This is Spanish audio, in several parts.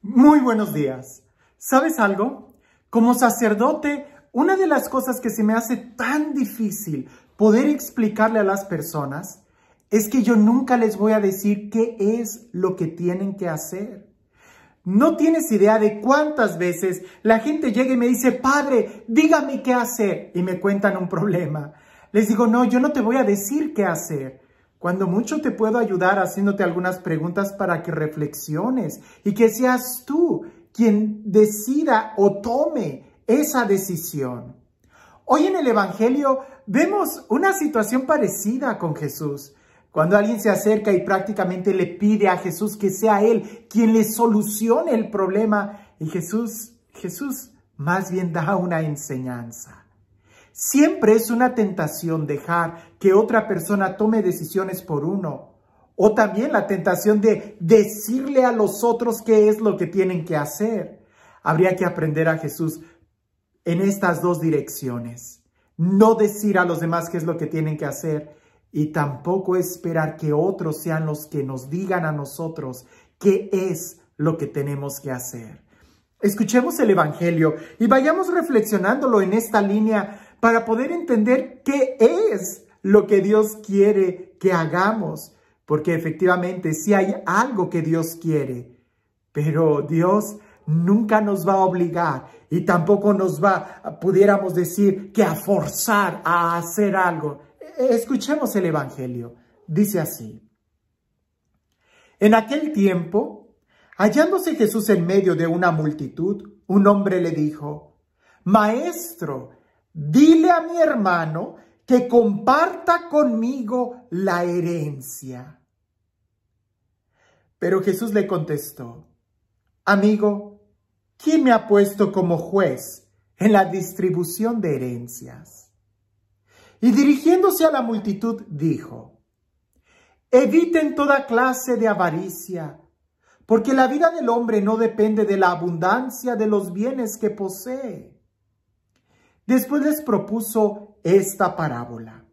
Muy buenos días. ¿Sabes algo? Como sacerdote, una de las cosas que se me hace tan difícil poder explicarle a las personas es que yo nunca les voy a decir qué es lo que tienen que hacer. No tienes idea de cuántas veces la gente llega y me dice, padre, dígame qué hacer, y me cuentan un problema. Les digo, no, yo no te voy a decir qué hacer. Cuando mucho te puedo ayudar haciéndote algunas preguntas para que reflexiones y que seas tú quien decida o tome esa decisión. Hoy en el Evangelio vemos una situación parecida con Jesús. Cuando alguien se acerca y prácticamente le pide a Jesús que sea Él quien le solucione el problema, y Jesús más bien da una enseñanza. Siempre es una tentación dejar que otra persona tome decisiones por uno, o también la tentación de decirle a los otros qué es lo que tienen que hacer. Habría que aprender a Jesús en estas dos direcciones. No decir a los demás qué es lo que tienen que hacer y tampoco esperar que otros sean los que nos digan a nosotros qué es lo que tenemos que hacer. Escuchemos el Evangelio y vayamos reflexionándolo en esta línea para poder entender qué es lo que Dios quiere que hagamos. Porque efectivamente sí hay algo que Dios quiere, pero Dios nunca nos va a obligar y tampoco nos va, pudiéramos decir, que a forzar a hacer algo. Escuchemos el Evangelio. Dice así. En aquel tiempo, hallándose Jesús en medio de una multitud, un hombre le dijo, Maestro, dile a mi hermano que comparta conmigo la herencia. Pero Jesús le contestó, Amigo, ¿quién me ha puesto como juez en la distribución de herencias? Y dirigiéndose a la multitud dijo, Eviten toda clase de avaricia, porque la vida del hombre no depende de la abundancia de los bienes que posee. Después les propuso esta parábola.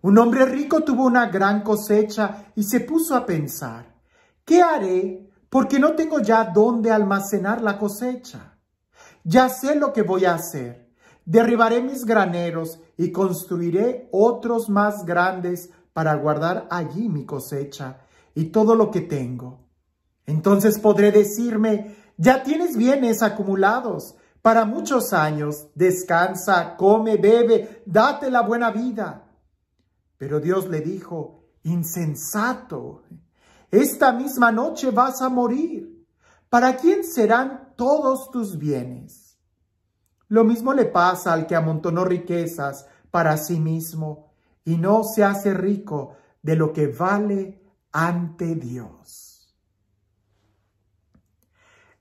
Un hombre rico tuvo una gran cosecha y se puso a pensar, ¿qué haré? Porque no tengo ya dónde almacenar la cosecha. Ya sé lo que voy a hacer. Derribaré mis graneros y construiré otros más grandes para guardar allí mi cosecha y todo lo que tengo. Entonces podré decirme, ya tienes bienes acumulados para muchos años, descansa, come, bebe, date la buena vida. Pero Dios le dijo, insensato, esta misma noche vas a morir. ¿Para quién serán todos tus bienes? Lo mismo le pasa al que amontonó riquezas para sí mismo y no se hace rico de lo que vale ante Dios.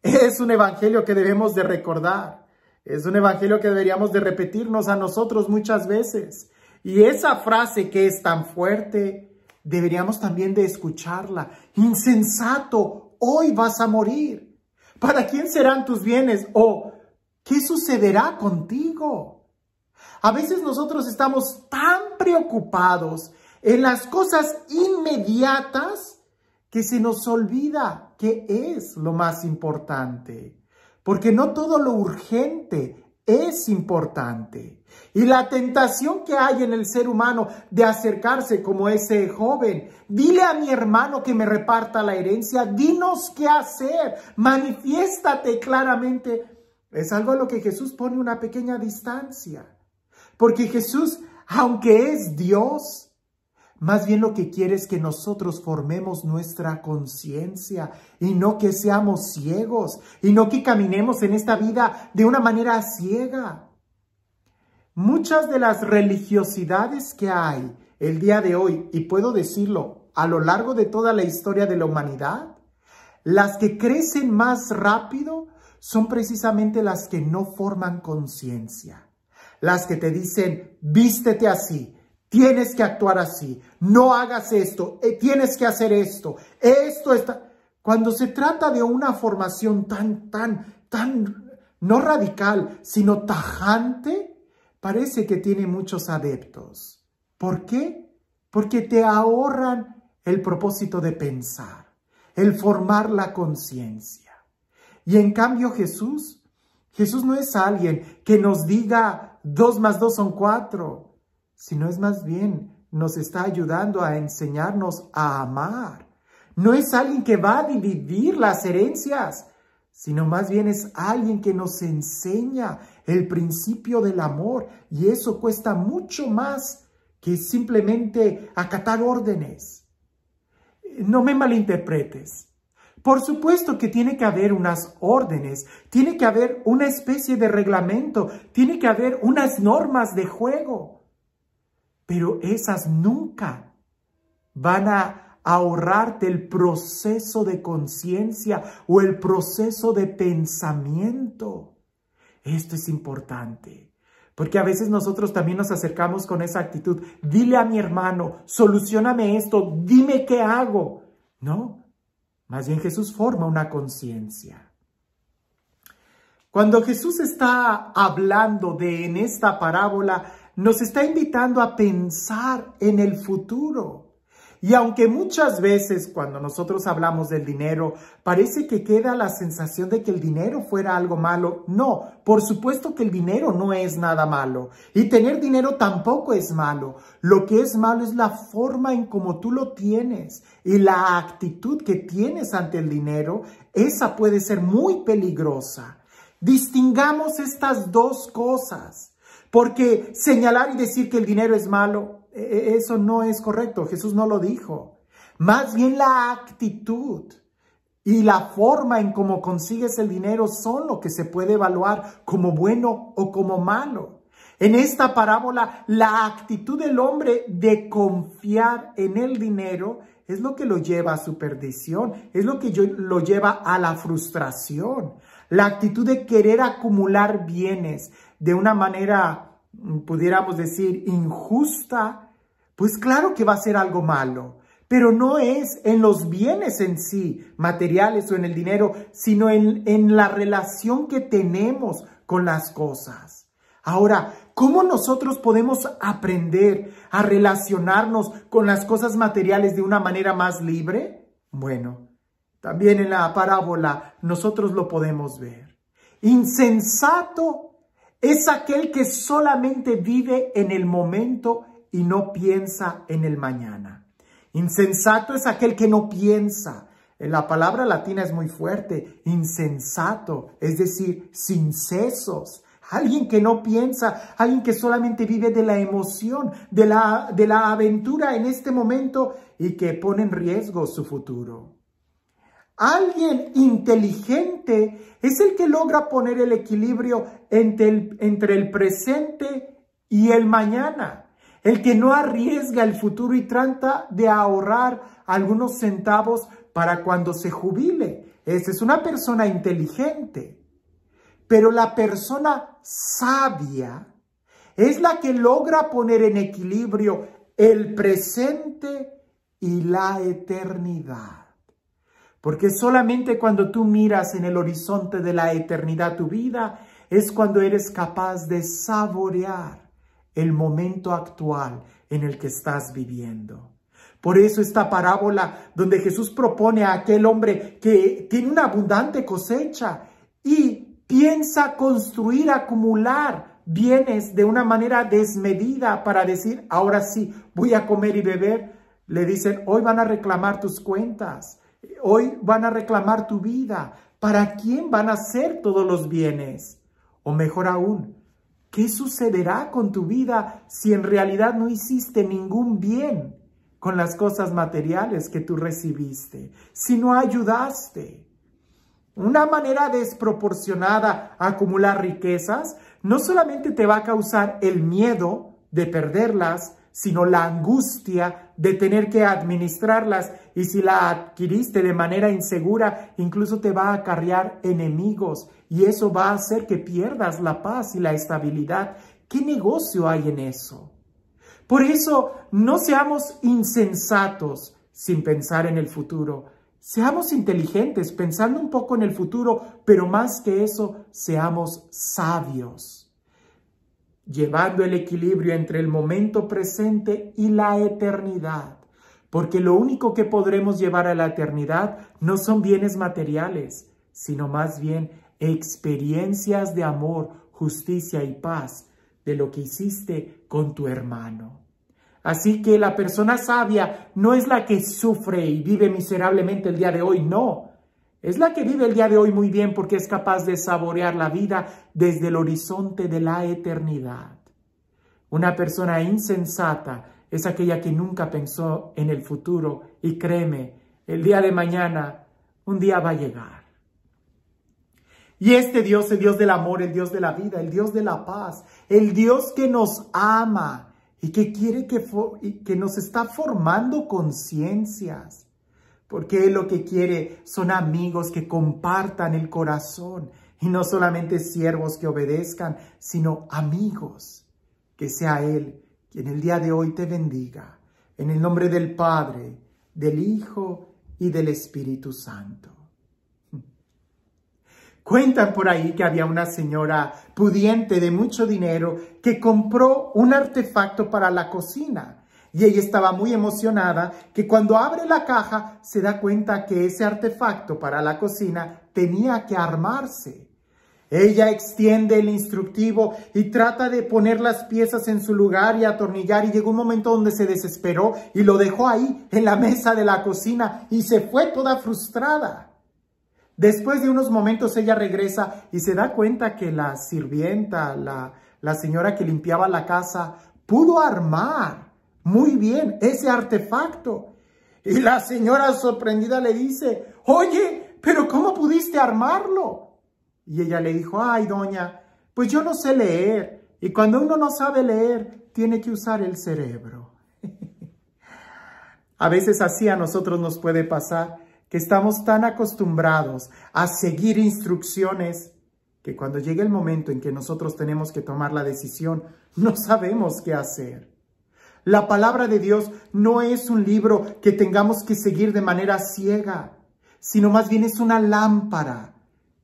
Es un evangelio que debemos de recordar. Es un evangelio que deberíamos de repetirnos a nosotros muchas veces. Y esa frase que es tan fuerte, deberíamos también de escucharla. Insensato, hoy vas a morir. ¿Para quién serán tus bienes? ¿O qué sucederá contigo? A veces nosotros estamos tan preocupados en las cosas inmediatas que se nos olvida qué es lo más importante. Porque no todo lo urgente es importante. Y la tentación que hay en el ser humano de acercarse como ese joven, dile a mi hermano que me reparta la herencia, dinos qué hacer, manifiéstate claramente. Es algo a lo que Jesús pone una pequeña distancia. Porque Jesús, aunque es Dios, más bien lo que quiere es que nosotros formemos nuestra conciencia y no que seamos ciegos y no que caminemos en esta vida de una manera ciega. Muchas de las religiosidades que hay el día de hoy, y puedo decirlo a lo largo de toda la historia de la humanidad, las que crecen más rápido son precisamente las que no forman conciencia. Las que te dicen, vístete así. Tienes que actuar así, no hagas esto, tienes que hacer esto, esto está... Cuando se trata de una formación tan, no radical, sino tajante, parece que tiene muchos adeptos. ¿Por qué? Porque te ahorran el propósito de pensar, el formar la conciencia. Y en cambio Jesús no es alguien que nos diga 2 más 2 son 4, sino es más bien nos está ayudando a enseñarnos a amar. No es alguien que va a dividir las herencias, sino más bien es alguien que nos enseña el principio del amor. Y eso cuesta mucho más que simplemente acatar órdenes. No me malinterpretes. Por supuesto que tiene que haber unas órdenes, tiene que haber una especie de reglamento, tiene que haber unas normas de juego. Pero esas nunca van a ahorrarte el proceso de conciencia o el proceso de pensamiento. Esto es importante, porque a veces nosotros también nos acercamos con esa actitud. Dile a mi hermano, solucióname esto, dime qué hago. No, más bien Jesús forma una conciencia. Cuando Jesús está hablando en esta parábola, nos está invitando a pensar en el futuro. Y aunque muchas veces cuando nosotros hablamos del dinero, parece que queda la sensación de que el dinero fuera algo malo. No, por supuesto que el dinero no es nada malo. Y tener dinero tampoco es malo. Lo que es malo es la forma en cómo tú lo tienes. Y la actitud que tienes ante el dinero, esa puede ser muy peligrosa. Distingamos estas dos cosas. Porque señalar y decir que el dinero es malo, eso no es correcto. Jesús no lo dijo. Más bien la actitud y la forma en cómo consigues el dinero son lo que se puede evaluar como bueno o como malo. En esta parábola, la actitud del hombre de confiar en el dinero es lo que lo lleva a su perdición, es lo que lo lleva a la frustración. La actitud de querer acumular bienes de una manera, pudiéramos decir, injusta, pues claro que va a ser algo malo. Pero no es en los bienes en sí, materiales o en el dinero, sino en la relación que tenemos con las cosas. Ahora, ¿cómo nosotros podemos aprender a relacionarnos con las cosas materiales de una manera más libre? Bueno, también en la parábola nosotros lo podemos ver. Insensato es aquel que solamente vive en el momento y no piensa en el mañana. Insensato es aquel que no piensa. La palabra latina es muy fuerte. Insensato, es decir, sin sesos. Alguien que no piensa, alguien que solamente vive de la emoción, de la aventura en este momento y que pone en riesgo su futuro. Alguien inteligente es el que logra poner el equilibrio entre el presente y el mañana. El que no arriesga el futuro y trata de ahorrar algunos centavos para cuando se jubile. Esa es una persona inteligente. Pero la persona sabia es la que logra poner en equilibrio el presente y la eternidad. Porque solamente cuando tú miras en el horizonte de la eternidad tu vida, es cuando eres capaz de saborear el momento actual en el que estás viviendo. Por eso esta parábola donde Jesús propone a aquel hombre que tiene una abundante cosecha y piensa construir, acumular bienes de una manera desmedida para decir, ahora sí, voy a comer y beber. Le dicen, hoy van a reclamar tus cuentas, hoy van a reclamar tu vida. ¿Para quién van a ser todos los bienes? O mejor aún, ¿qué sucederá con tu vida si en realidad no hiciste ningún bien con las cosas materiales que tú recibiste? Si no ayudaste. Una manera desproporcionada a acumular riquezas no solamente te va a causar el miedo de perderlas, sino la angustia de tener que administrarlas. Y si la adquiriste de manera insegura, incluso te va a acarrear enemigos. Y eso va a hacer que pierdas la paz y la estabilidad. ¿Qué negocio hay en eso? Por eso, no seamos insensatos sin pensar en el futuro. Seamos inteligentes, pensando un poco en el futuro, pero más que eso, seamos sabios, llevando el equilibrio entre el momento presente y la eternidad, porque lo único que podremos llevar a la eternidad no son bienes materiales, sino más bien experiencias de amor, justicia y paz de lo que hiciste con tu hermano. Así que la persona sabia no es la que sufre y vive miserablemente el día de hoy, no. Es la que vive el día de hoy muy bien porque es capaz de saborear la vida desde el horizonte de la eternidad. Una persona insensata es aquella que nunca pensó en el futuro y créeme, el día de mañana, un día va a llegar. Y este Dios, el Dios del amor, el Dios de la vida, el Dios de la paz, el Dios que nos ama y que quiere que nos está formando conciencias. Porque Él lo que quiere son amigos que compartan el corazón y no solamente siervos que obedezcan, sino amigos. Que sea Él quien el día de hoy te bendiga. En el nombre del Padre, del Hijo y del Espíritu Santo. Cuentan por ahí que había una señora pudiente de mucho dinero que compró un artefacto para la cocina. Y ella estaba muy emocionada que cuando abre la caja se da cuenta que ese artefacto para la cocina tenía que armarse. Ella extiende el instructivo y trata de poner las piezas en su lugar y atornillar, y llegó un momento donde se desesperó y lo dejó ahí en la mesa de la cocina y se fue toda frustrada. Después de unos momentos ella regresa y se da cuenta que la sirvienta, la señora que limpiaba la casa, pudo armar muy bien ese artefacto. Y la señora sorprendida le dice, oye, ¿pero cómo pudiste armarlo? Y ella le dijo, ay, doña, pues yo no sé leer. Y cuando uno no sabe leer, tiene que usar el cerebro. A veces así a nosotros nos puede pasar, que estamos tan acostumbrados a seguir instrucciones que cuando llegue el momento en que nosotros tenemos que tomar la decisión, no sabemos qué hacer. La palabra de Dios no es un libro que tengamos que seguir de manera ciega, sino más bien es una lámpara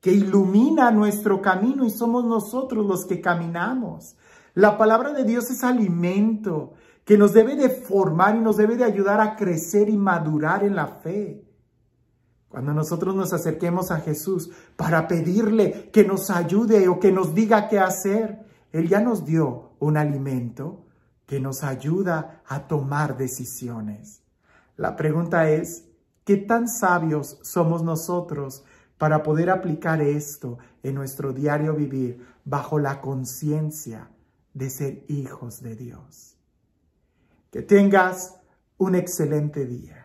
que ilumina nuestro camino y somos nosotros los que caminamos. La palabra de Dios es alimento que nos debe de formar y nos debe de ayudar a crecer y madurar en la fe. Cuando nosotros nos acerquemos a Jesús para pedirle que nos ayude o que nos diga qué hacer, Él ya nos dio un alimento que nos ayuda a tomar decisiones. La pregunta es, ¿qué tan sabios somos nosotros para poder aplicar esto en nuestro diario vivir bajo la conciencia de ser hijos de Dios? Que tengas un excelente día.